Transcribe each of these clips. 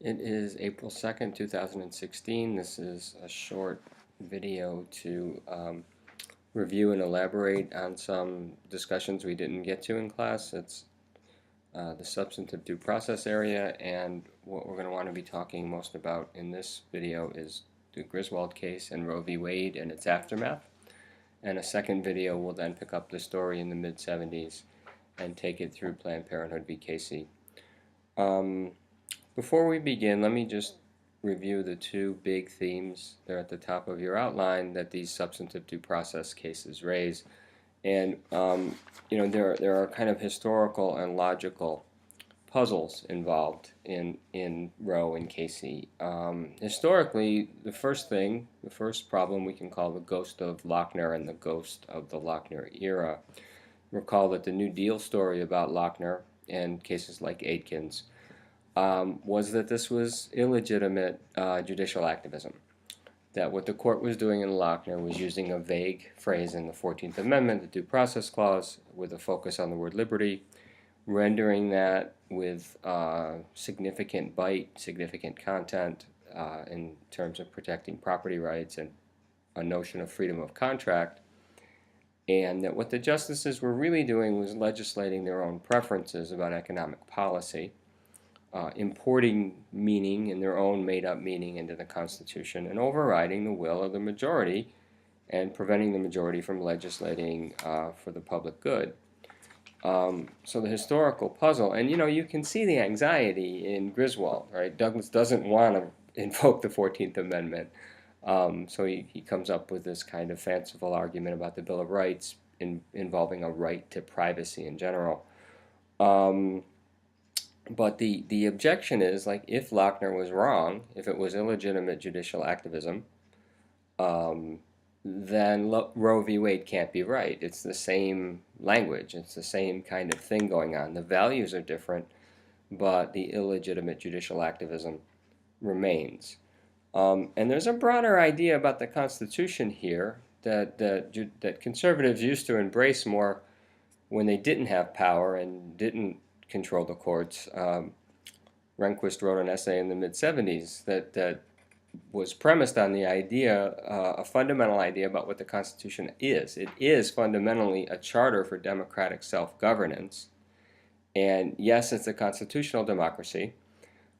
It is April 2nd, 2016. This is a short video to review and elaborate on some discussions we didn't get to in class. It's the substantive due process area, and what we're going to want to be talking most about in this video is the Griswold case and Roe v. Wade and its aftermath. And a second video will then pick up the story in the mid-70s and take it through Planned Parenthood v. Casey. Before we begin, let me just review the two big themes. They're at the top of your outline that these substantive due process cases raise. And, there are kind of historical and logical puzzles involved in Roe and Casey. Historically, the first problem we can call the ghost of Lochner and the ghost of the Lochner era. Recall that the New Deal story about Lochner and cases like Aitken's was that this was illegitimate judicial activism. That what the court was doing in Lochner was using a vague phrase in the 14th Amendment, the Due Process Clause, with a focus on the word liberty, rendering that with significant bite, significant content in terms of protecting property rights and a notion of freedom of contract, and that what the justices were really doing was legislating their own preferences about economic policy, importing meaning and their own made-up meaning into the Constitution and overriding the will of the majority and preventing the majority from legislating for the public good. So the historical puzzle, and you can see the anxiety in Griswold, right? Douglas doesn't want to invoke the 14th Amendment, so he comes up with this kind of fanciful argument about the Bill of Rights involving a right to privacy in general. But the objection is, like, if Lochner was wrong, if it was illegitimate judicial activism, then Roe v. Wade can't be right. It's the same language. It's the same kind of thing going on. The values are different, but the illegitimate judicial activism remains. And there's a broader idea about the Constitution here that conservatives used to embrace more when they didn't have power and didn't control the courts. Rehnquist wrote an essay in the mid-70s that was premised on the idea, a fundamental idea about what the Constitution is. It is fundamentally a charter for democratic self-governance. And yes, it's a constitutional democracy,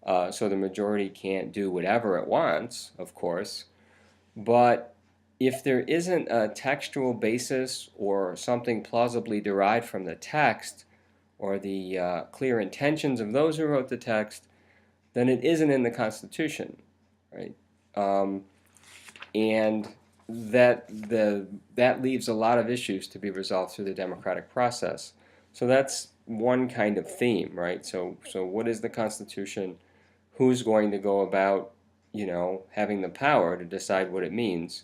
so the majority can't do whatever it wants, of course. But if there isn't a textual basis or something plausibly derived from the text, or the clear intentions of those who wrote the text, then it isn't in the Constitution, right? And that leaves a lot of issues to be resolved through the democratic process. So that's one kind of theme, right? So what is the Constitution? Who's going to go about, having the power to decide what it means?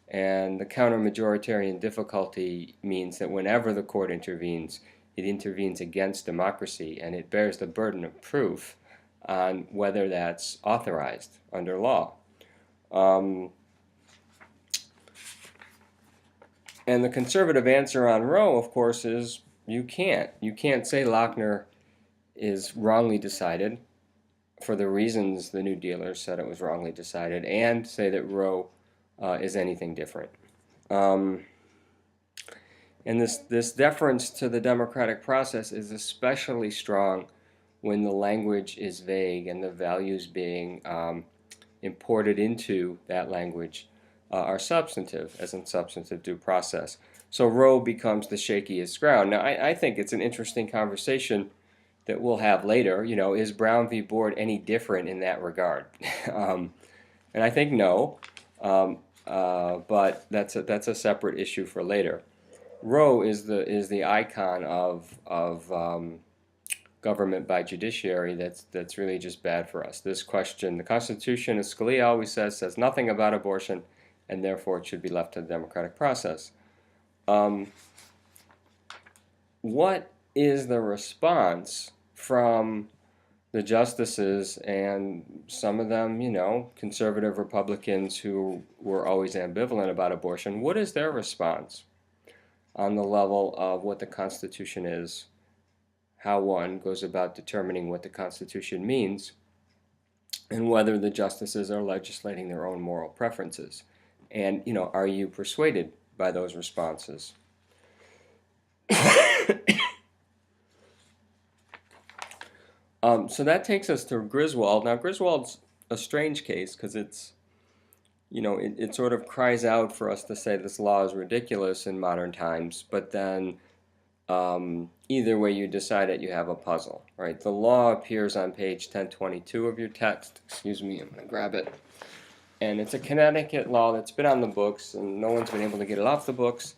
And the counter-majoritarian difficulty means that whenever the court intervenes, it intervenes against democracy, and it bears the burden of proof on whether that's authorized under law. And the conservative answer on Roe, of course, is you can't. You can't say Lochner is wrongly decided for the reasons the New Dealers said it was wrongly decided, and say that Roe is anything different. And this deference to the democratic process is especially strong when the language is vague and the values being imported into that language are substantive, as in substantive due process. So Roe becomes the shakiest ground. Now, I think it's an interesting conversation that we'll have later. Is Brown v. Board any different in that regard? And I think no, but that's a separate issue for later. Roe is the icon of government by judiciary that's really just bad for us. This question, the Constitution, as Scalia always says nothing about abortion, and therefore it should be left to the democratic process. What is the response from the justices and some of them, conservative Republicans who were always ambivalent about abortion? What is their response on the level of what the Constitution is, how one goes about determining what the Constitution means, and whether the justices are legislating their own moral preferences. And, are you persuaded by those responses? So that takes us to Griswold. Now, Griswold's a strange case because it sort of cries out for us to say this law is ridiculous in modern times, but then either way you decide it, you have a puzzle, right? The law appears on page 1022 of your text. Excuse me, I'm going to grab it. And it's a Connecticut law that's been on the books, and no one's been able to get it off the books.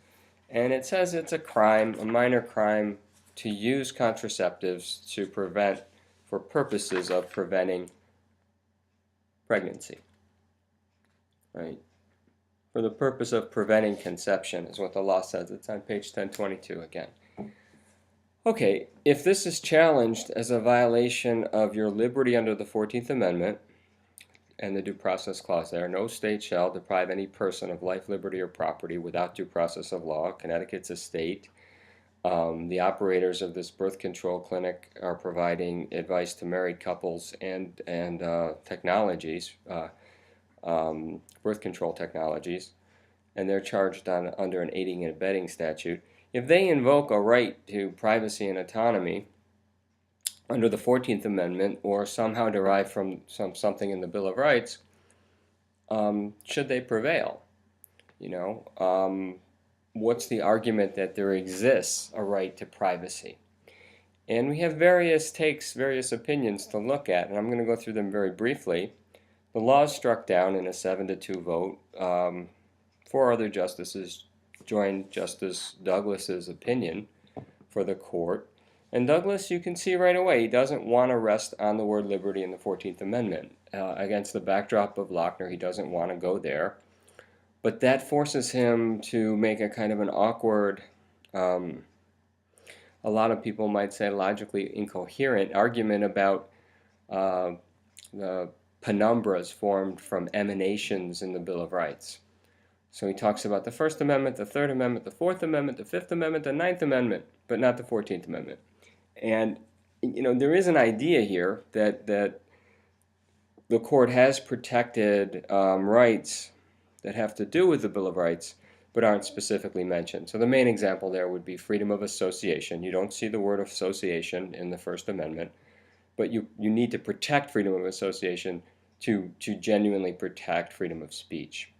And it says it's a crime, a minor crime, to use contraceptives to prevent, for purposes of preventing pregnancy, right? For the purpose of preventing conception is what the law says. It's on page 1022 again. Okay, if this is challenged as a violation of your liberty under the 14th Amendment and the Due Process Clause there, no state shall deprive any person of life, liberty, or property without due process of law. Connecticut's a state. The operators of this birth control clinic are providing advice to married couples and technologies, birth control technologies, and they're charged under an aiding and abetting statute. If they invoke a right to privacy and autonomy under the 14th Amendment or somehow derive from something in the Bill of Rights, should they prevail? What's the argument that there exists a right to privacy? And we have various takes, various opinions to look at, and I'm going to go through them very briefly. The law is struck down in a 7-2 vote. 4 other justices joined Justice Douglas's opinion for the court. And Douglas, you can see right away, he doesn't want to rest on the word liberty in the 14th Amendment. Against the backdrop of Lochner, he doesn't want to go there. But that forces him to make a kind of an awkward, a lot of people might say logically incoherent argument about the penumbras formed from emanations in the Bill of Rights. So he talks about the First Amendment, the Third Amendment, the Fourth Amendment, the Fifth Amendment, the Ninth Amendment, but not the 14th Amendment. And, there is an idea here that the court has protected rights that have to do with the Bill of Rights, but aren't specifically mentioned. So the main example there would be freedom of association. You don't see the word association in the First Amendment, but you need to protect freedom of association to genuinely protect freedom of speech.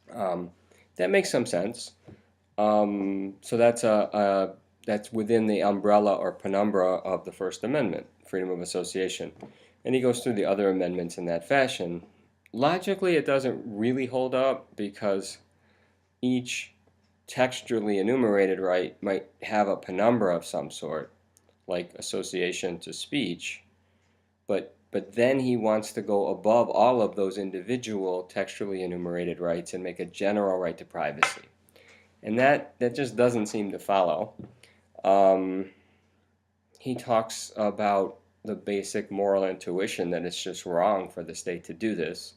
That makes some sense. So that's within the umbrella or penumbra of the First Amendment, freedom of association. And he goes through the other amendments in that fashion. Logically, it doesn't really hold up because each textually enumerated right might have a penumbra of some sort, like association to speech, but then he wants to go above all of those individual textually enumerated rights and make a general right to privacy. And that just doesn't seem to follow. He talks about the basic moral intuition that it's just wrong for the state to do this,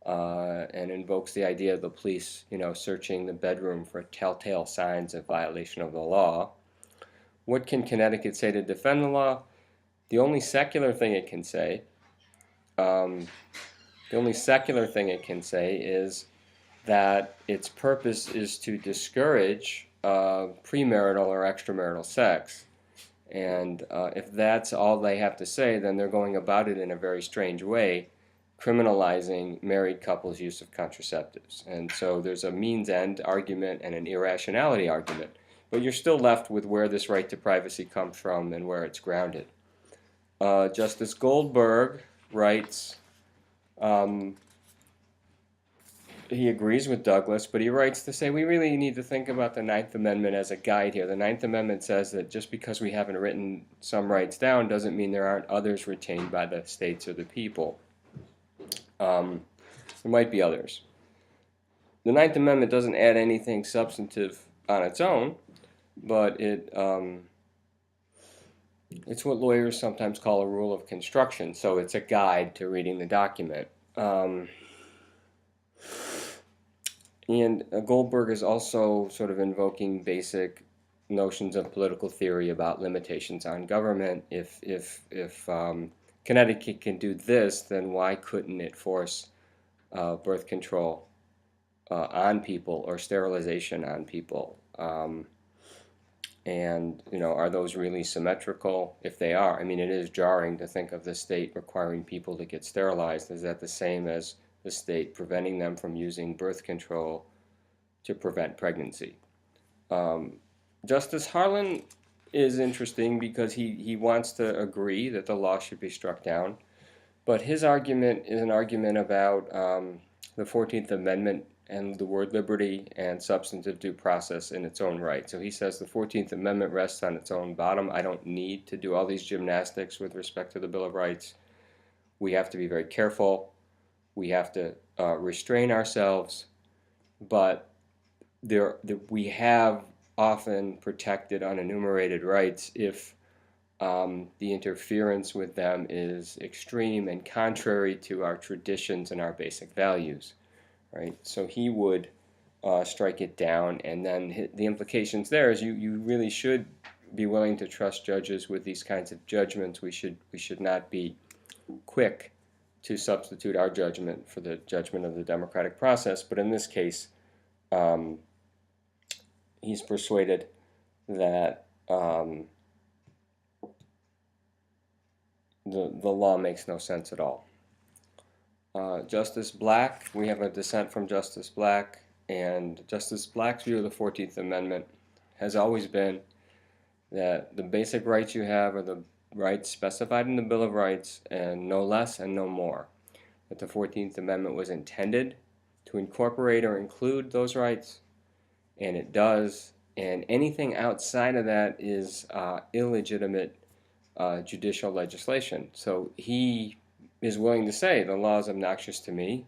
and invokes the idea of the police, searching the bedroom for telltale signs of violation of the law. What can Connecticut say to defend the law? The only secular thing it can say, is that its purpose is to discourage premarital or extramarital sex. And if that's all they have to say, then they're going about it in a very strange way, criminalizing married couples' use of contraceptives. And so there's a means-end argument and an irrationality argument. But you're still left with where this right to privacy comes from and where it's grounded. Justice Goldberg writes, he agrees with Douglas, but he writes to say we really need to think about the Ninth Amendment as a guide here. The Ninth Amendment says that just because we haven't written some rights down doesn't mean there aren't others retained by the states or the people. There might be others. The Ninth Amendment doesn't add anything substantive on its own, but it's what lawyers sometimes call a rule of construction, so it's a guide to reading the document. And Goldberg is also sort of invoking basic notions of political theory about limitations on government. If Connecticut can do this, then why couldn't it force birth control on people or sterilization on people? And, are those really symmetrical? If they are, I mean, it is jarring to think of the state requiring people to get sterilized. Is that the same as the state preventing them from using birth control to prevent pregnancy? Um, Justice Harlan is interesting because he wants to agree that the law should be struck down, but his argument is an argument about the 14th Amendment and the word liberty and substantive due process in its own right. So he says the 14th Amendment rests on its own bottom. I don't need to do all these gymnastics with respect to the Bill of Rights. We have to be very careful. We have to restrain ourselves, but we have often protected unenumerated rights if the interference with them is extreme and contrary to our traditions and our basic values, right? So he would strike it down, and then the implications there is you really should be willing to trust judges with these kinds of judgments. We should not be quick to substitute our judgment for the judgment of the democratic process. But in this case, he's persuaded that the law makes no sense at all. Justice Black, we have a dissent from Justice Black, and Justice Black's view of the 14th Amendment has always been that the basic rights you have are the rights specified in the Bill of Rights, and no less and no more. That the 14th Amendment was intended to incorporate or include those rights, and it does, and anything outside of that is illegitimate judicial legislation. So he is willing to say the law is obnoxious to me.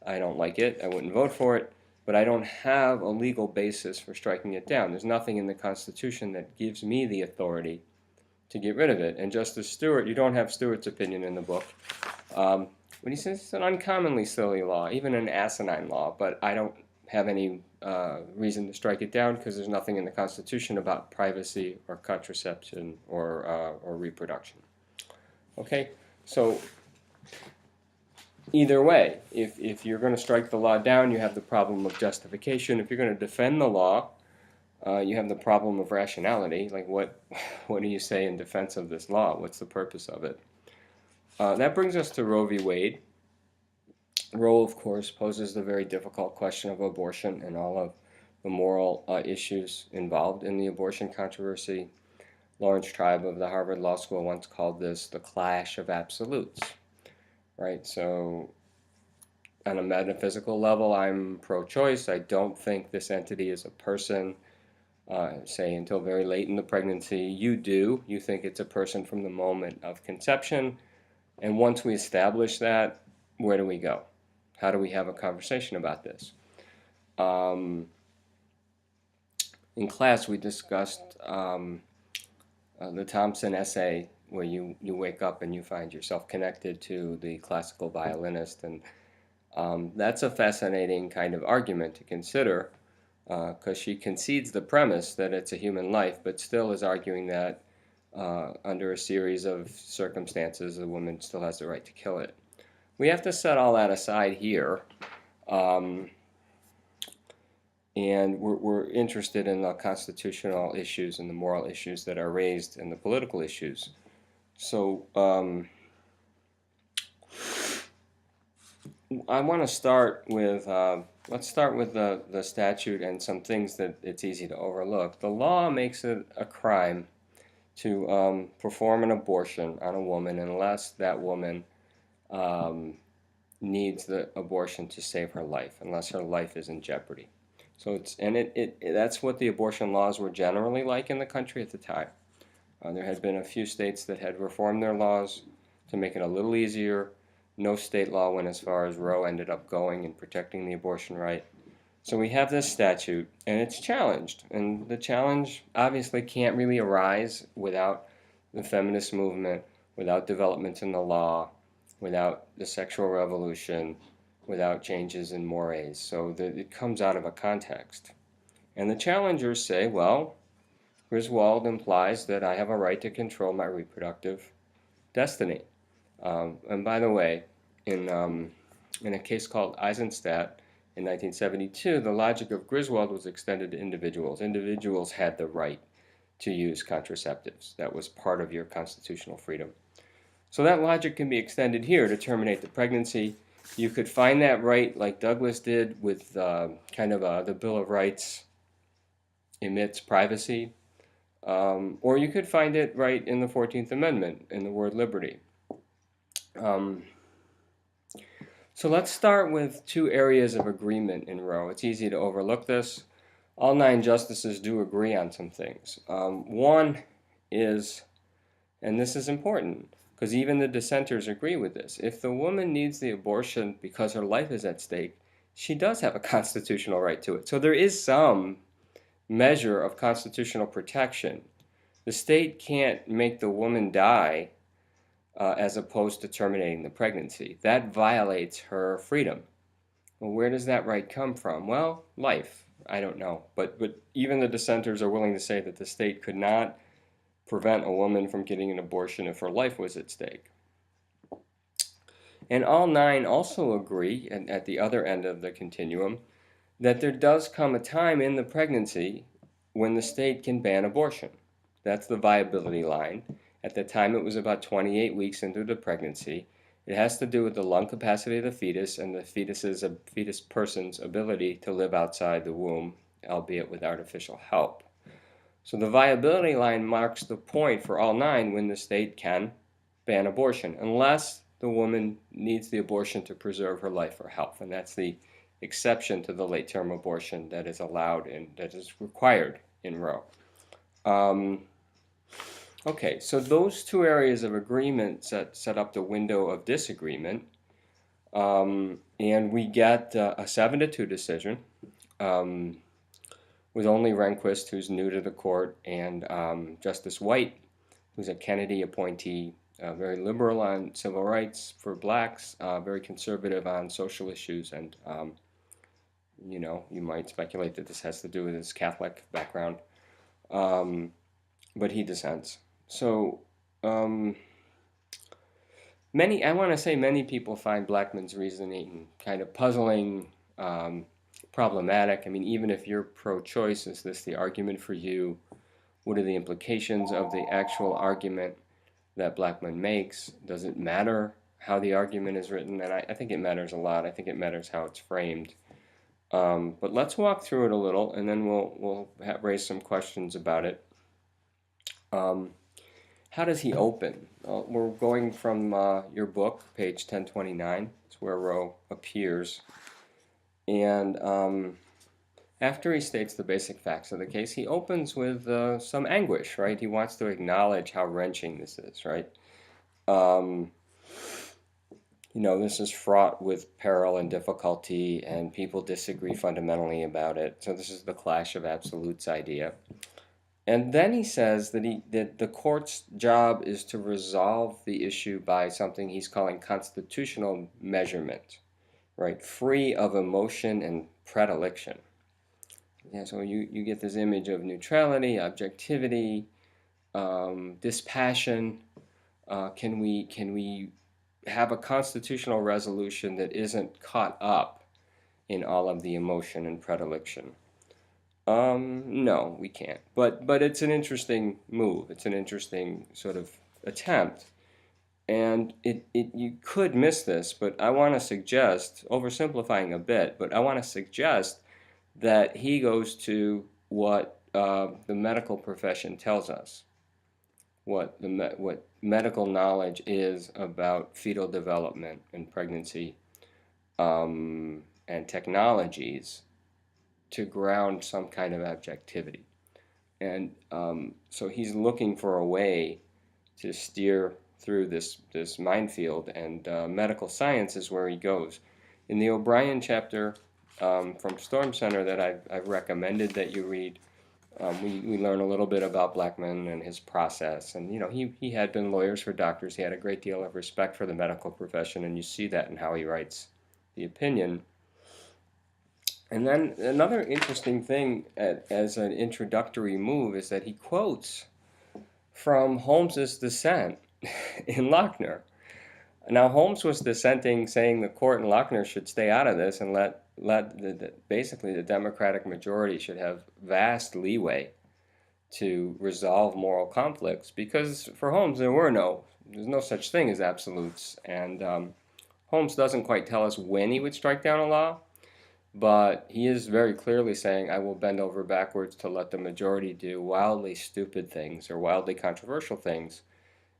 I don't like it. I wouldn't vote for it, but I don't have a legal basis for striking it down. There's nothing in the Constitution that gives me the authority to get rid of it. And Justice Stewart, you don't have Stewart's opinion in the book, but he says it's an uncommonly silly law, even an asinine law, but I don't have any reason to strike it down because there's nothing in the Constitution about privacy or contraception or reproduction. Okay, so either way, if you're going to strike the law down, you have the problem of justification. If you're going to defend the law, you have the problem of rationality. Like, what do you say in defense of this law? What's the purpose of it? That brings us to Roe v. Wade. Roe, of course, poses the very difficult question of abortion and all of the moral issues involved in the abortion controversy. Lawrence Tribe of the Harvard Law School once called this the clash of absolutes, right? So on a metaphysical level, I'm pro-choice. I don't think this entity is a person, say until very late in the pregnancy. You do. You think it's a person from the moment of conception. And once we establish that, where do we go? How do we have a conversation about this? In class, we discussed the Thompson essay, where you wake up and you find yourself connected to the classical violinist. And that's a fascinating kind of argument to consider, because she concedes the premise that it's a human life, but still is arguing that under a series of circumstances, the woman still has the right to kill it. We have to set all that aside here, and we're interested in the constitutional issues and the moral issues that are raised and the political issues. So I want to start with, let's start with the statute and some things that it's easy to overlook. The law makes it a crime to perform an abortion on a woman unless that woman needs the abortion to save her life, unless her life is in jeopardy. So that's what the abortion laws were generally like in the country at the time. There had been a few states that had reformed their laws to make it a little easier. No state law went as far as Roe ended up going in protecting the abortion right. So we have this statute, and it's challenged. And the challenge obviously can't really arise without the feminist movement, without developments in the law, without the sexual revolution, without changes in mores. So it comes out of a context. And the challengers say, well, Griswold implies that I have a right to control my reproductive destiny. And by the way, in a case called Eisenstadt in 1972, the logic of Griswold was extended to individuals. Individuals had the right to use contraceptives. That was part of your constitutional freedom. So that logic can be extended here to terminate the pregnancy. You could find that right like Douglas did with the Bill of Rights omits privacy, or you could find it right in the 14th Amendment in the word liberty. Um, so let's start with two areas of agreement in Roe. It's easy to overlook this. All 9 justices do agree on some things. One is, and this is important, because even the dissenters agree with this, if the woman needs the abortion because her life is at stake, she does have a constitutional right to it. So there is some measure of constitutional protection. The state can't make the woman die as opposed to terminating the pregnancy. That violates her freedom. Well, where does that right come from? Well, life. I don't know. But even the dissenters are willing to say that the state could not prevent a woman from getting an abortion if her life was at stake. And all 9 also agree, and at the other end of the continuum, that there does come a time in the pregnancy when the state can ban abortion. That's the viability line. At the time, it was about 28 weeks into the pregnancy. It has to do with the lung capacity of the fetus and the fetus person's ability to live outside the womb, albeit with artificial help. So the viability line marks the point for all 9 when the state can ban abortion, unless the woman needs the abortion to preserve her life or health. And that's the exception to the late-term abortion that is allowed and that is required in Roe. Okay, so those two areas of agreement set up the window of disagreement, and we get a 7-2 decision with only Rehnquist, who's new to the court, and Justice White, who's a Kennedy appointee, very liberal on civil rights for blacks, very conservative on social issues, and you might speculate that this has to do with his Catholic background, but he dissents. So I want to say many people find Blackmun's reasoning kind of puzzling, problematic. I mean, even if you're pro-choice, is this the argument for you? What are the implications of the actual argument that Blackmun makes? Does it matter how the argument is written? And I think it matters a lot. I think it matters how it's framed. But let's walk through it a little, and then we'll raise some questions about it. How does he open? We're going from your book, page 1029. It's where Roe appears. And after he states the basic facts of the case, he opens with some anguish, right? He wants to acknowledge how wrenching this is, right? This is fraught with peril and difficulty, and people disagree fundamentally about it. So this is the clash of absolutes idea. And then he says that the court's job is to resolve the issue by something he's calling constitutional measurement, right? Free of emotion and predilection. Yeah, so you get this image of neutrality, objectivity, dispassion. Can we have a constitutional resolution that isn't caught up in all of the emotion and predilection? No, we can't. But it's an interesting move. It's an interesting sort of attempt. And you could miss this, but I want to suggest, oversimplifying a bit, but I want to suggest that he goes to what the medical profession tells us, what medical knowledge is about fetal development and pregnancy, and technologies to ground some kind of objectivity. And so he's looking for a way to steer through this minefield, and medical science is where he goes. In the O'Brien chapter from Storm Center that I've recommended that you read, we learn a little bit about Blackmun and his process. And he had been lawyers for doctors. He had a great deal of respect for the medical profession, and you see that in how he writes the opinion. And then another interesting thing as an introductory move is that he quotes from Holmes's dissent in Lochner. Now Holmes was dissenting, saying the court and Lochner should stay out of this and basically the Democratic majority should have vast leeway to resolve moral conflicts, because for Holmes there's no such thing as absolutes, and Holmes doesn't quite tell us when he would strike down a law, but he is very clearly saying, I will bend over backwards to let the majority do wildly stupid things or wildly controversial things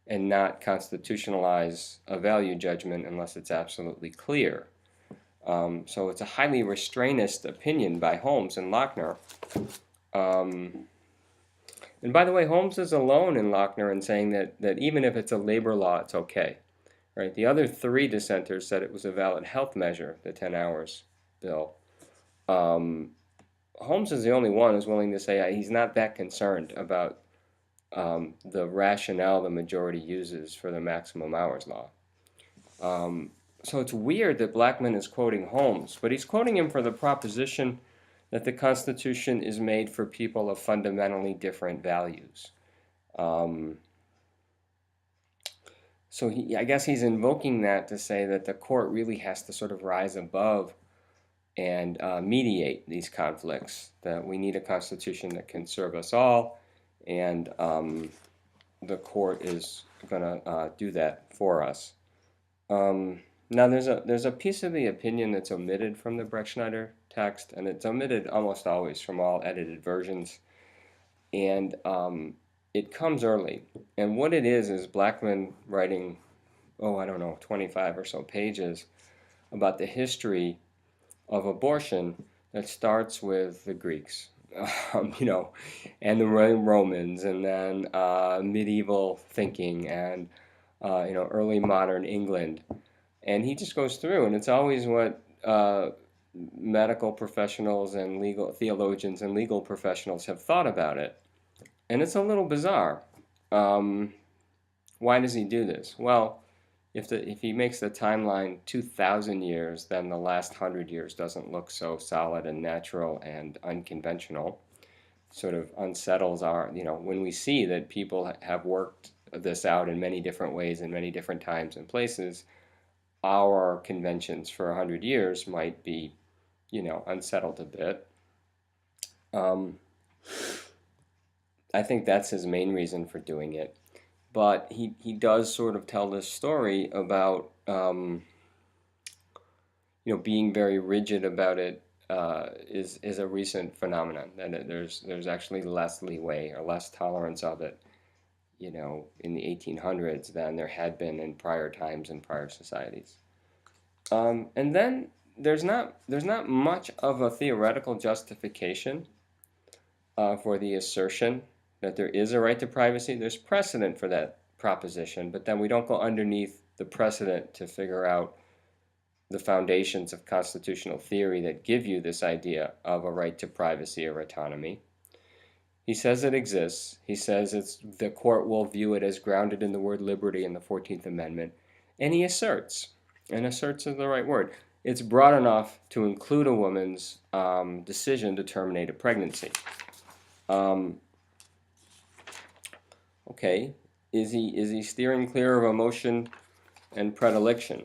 and not constitutionalize a value judgment unless it's absolutely clear. So it's a highly restrainist opinion by Holmes and Lochner. And by the way, Holmes is alone in Lochner in saying that even if it's a labor law, it's okay. Right? The other three dissenters said it was a valid health measure, the 10 hours bill. Holmes is the only one who's willing to say he's not that concerned about the rationale the majority uses for the maximum hours law. So it's weird that Blackmun is quoting Holmes, but he's quoting him for the proposition that the Constitution is made for people of fundamentally different values. So I guess he's invoking that to say that the court really has to sort of rise above and mediate these conflicts, that we need a Constitution that can serve us all, and the court is going to do that for us. Now there's a piece of the opinion that's omitted from the Brechtschneider text, and it's omitted almost always from all edited versions, and it comes early. And what it is Blackmun writing, 25 or so pages about the history of abortion that starts with the Greeks, and the Romans, and then medieval thinking, and early modern England. And he just goes through, and it's always what medical professionals and legal theologians and legal professionals have thought about it. And it's a little bizarre. Why does he do this? Well, if he makes the timeline 2,000 years, then the last 100 years doesn't look so solid and natural and unconventional. Sort of unsettles when we see that people have worked this out in many different ways in many different times and places, our conventions for 100 years might be, unsettled a bit. I think that's his main reason for doing it. But he does sort of tell this story about, being very rigid about it is a recent phenomenon. And there's actually less leeway or less tolerance of it, in the 1800s than there had been in prior times and prior societies. And then there's not much of a theoretical justification for the assertion that there is a right to privacy. There's precedent for that proposition, but then we don't go underneath the precedent to figure out the foundations of constitutional theory that give you this idea of a right to privacy or autonomy. He says it exists. He says the court will view it as grounded in the word liberty in the 14th Amendment. And he asserts is the right word, it's broad enough to include a woman's decision to terminate a pregnancy. Okay, is he steering clear of emotion and predilection?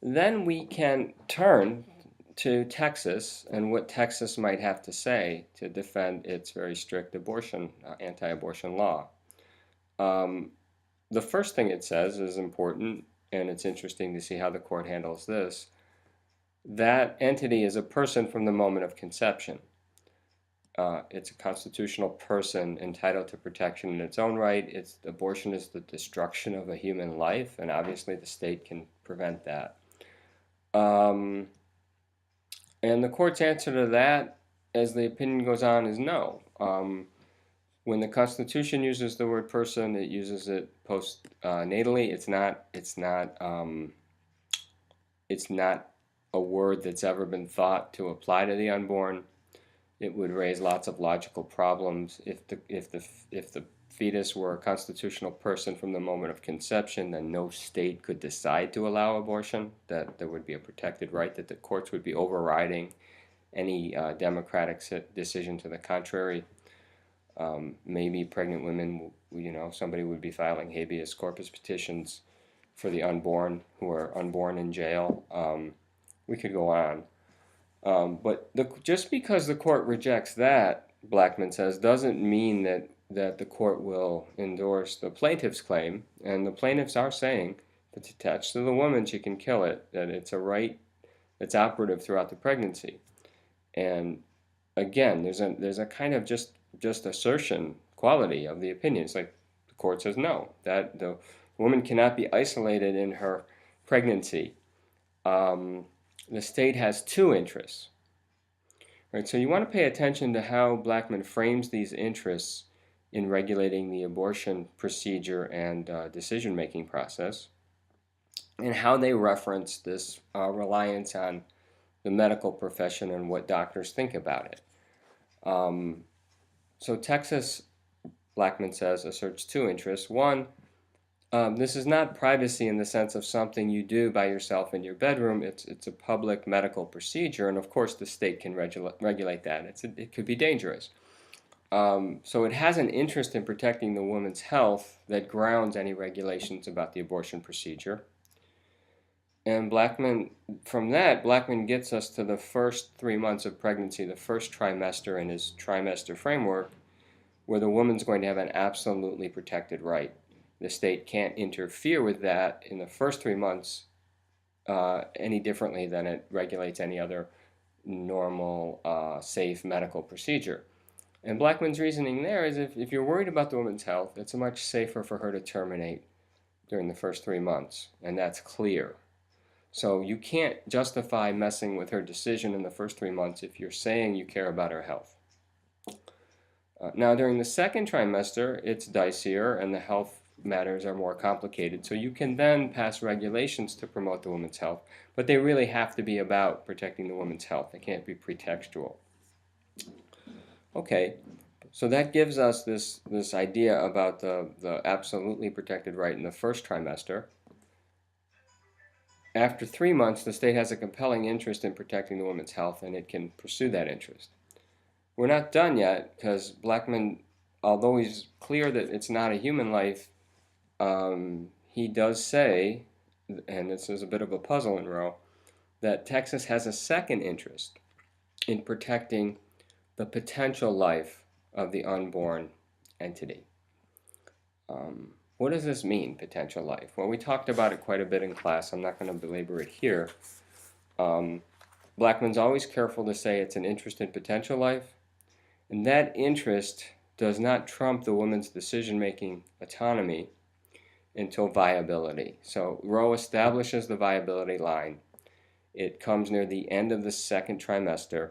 Then we can turn to Texas and what Texas might have to say to defend its very strict anti-abortion law. The first thing it says is important, and it's interesting to see how the court handles this. That entity is a person from the moment of conception. It's a constitutional person entitled to protection in its own right. Abortion is the destruction of a human life, and obviously the state can prevent that. And the court's answer to that, as the opinion goes on, is no. When the Constitution uses the word person, it uses it postnatally. It's not a word that's ever been thought to apply to the unborn. It would raise lots of logical problems. If the fetus were a constitutional person from the moment of conception, then no state could decide to allow abortion, that there would be a protected right, that the courts would be overriding any democratic decision to the contrary. Maybe pregnant women somebody would be filing habeas corpus petitions for the unborn who are unborn in jail. We could go on. But just because the court rejects that, Blackman says, doesn't mean that the court will endorse the plaintiff's claim. And the plaintiffs are saying if it's attached to the woman, she can kill it, that it's a right that's operative throughout the pregnancy. And again, there's a kind of just assertion quality of the opinion. It's like the court says no, that the woman cannot be isolated in her pregnancy. The state has two interests. Right, so you want to pay attention to how Blackman frames these interests in regulating the abortion procedure and decision-making process, and how they reference this reliance on the medical profession and what doctors think about it. So Texas, Blackman says, asserts two interests. One, this is not privacy in the sense of something you do by yourself in your bedroom. It's a public medical procedure, and of course the state can regulate that. It could be dangerous. So it has an interest in protecting the woman's health that grounds any regulations about the abortion procedure. And Blackman gets us to the first 3 months of pregnancy, the first trimester in his trimester framework, where the woman's going to have an absolutely protected right. The state can't interfere with that in the first 3 months any differently than it regulates any other normal, safe medical procedure. And Blackman's reasoning there is if you're worried about the woman's health, it's much safer for her to terminate during the first 3 months, and that's clear. So you can't justify messing with her decision in the first 3 months if you're saying you care about her health. Now, during the second trimester, it's dicier and the health matters are more complicated. So you can then pass regulations to promote the woman's health, but they really have to be about protecting the woman's health. They can't be pretextual. Okay, so that gives us this idea about the absolutely protected right in the first trimester. After 3 months, the state has a compelling interest in protecting the woman's health, and it can pursue that interest. We're not done yet, because Blackman, although he's clear that it's not a human life, he does say, and this is a bit of a puzzle in Roe, that Texas has a second interest in protecting the potential life of the unborn entity. What does this mean, potential life? Well, we talked about it quite a bit in class. I'm not going to belabor it here. Blackman's always careful to say it's an interest in potential life, and that interest does not trump the woman's decision-making autonomy until viability. So Roe establishes the viability line. It comes near the end of the second trimester,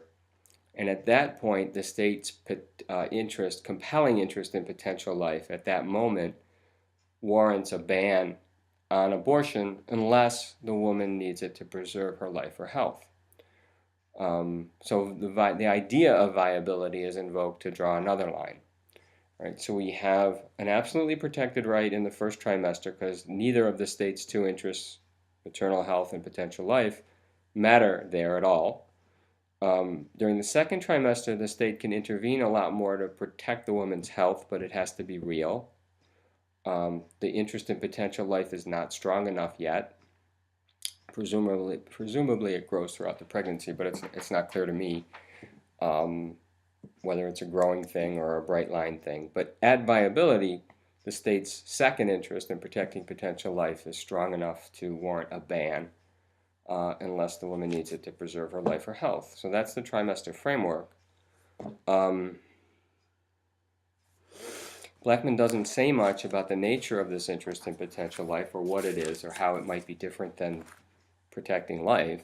and at that point, the state's compelling interest in potential life at that moment warrants a ban on abortion unless the woman needs it to preserve her life or health. So the idea of viability is invoked to draw another line. Right? So we have an absolutely protected right in the first trimester because neither of the state's two interests, maternal health and potential life, matter there at all. During the second trimester, the state can intervene a lot more to protect the woman's health, but it has to be real. The interest in potential life is not strong enough yet. Presumably it grows throughout the pregnancy, but it's not clear to me whether it's a growing thing or a bright line thing. But at viability, the state's second interest in protecting potential life is strong enough to warrant a ban unless the woman needs it to preserve her life or health. So that's the trimester framework. Blackman doesn't say much about the nature of this interest in potential life or what it is or how it might be different than protecting life.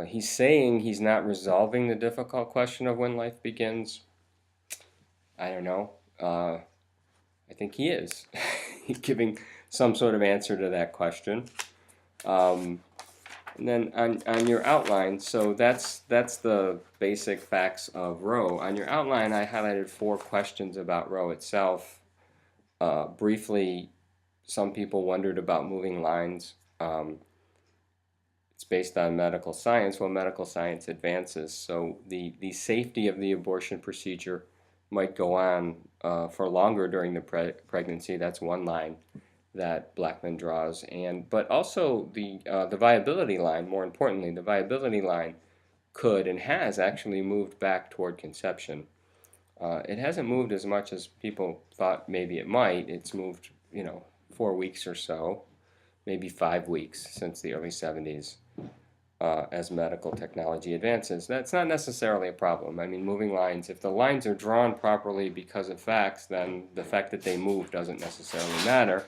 He's saying he's not resolving the difficult question of when life begins. I don't know. I think he is. He's giving some sort of answer to that question. And then on your outline, so that's the basic facts of Roe. On your outline, I highlighted 4 questions about Roe itself. Briefly, some people wondered about moving lines. It's it's based on medical science. Well, medical science advances, so the safety of the abortion procedure might go on for longer during the pregnancy. That's one line that Blackman draws, but also the viability line. More importantly, the viability line could and has actually moved back toward conception. It hasn't moved as much as people thought maybe it might. It's moved, 4 weeks or so, maybe 5 weeks since the early 70s. As medical technology advances. That's not necessarily a problem. I mean, moving lines, if the lines are drawn properly because of facts, then the fact that they move doesn't necessarily matter.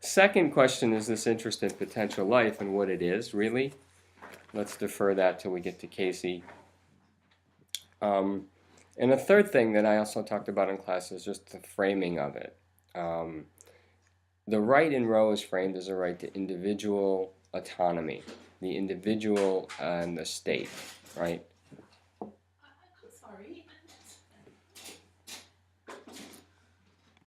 Second question is this interest in potential life and what it is, really. Let's defer that till we get to Casey. And a third thing that I also talked about in class is just the framing of it. The right in Roe is framed as a right to individual autonomy, the individual and the state, right?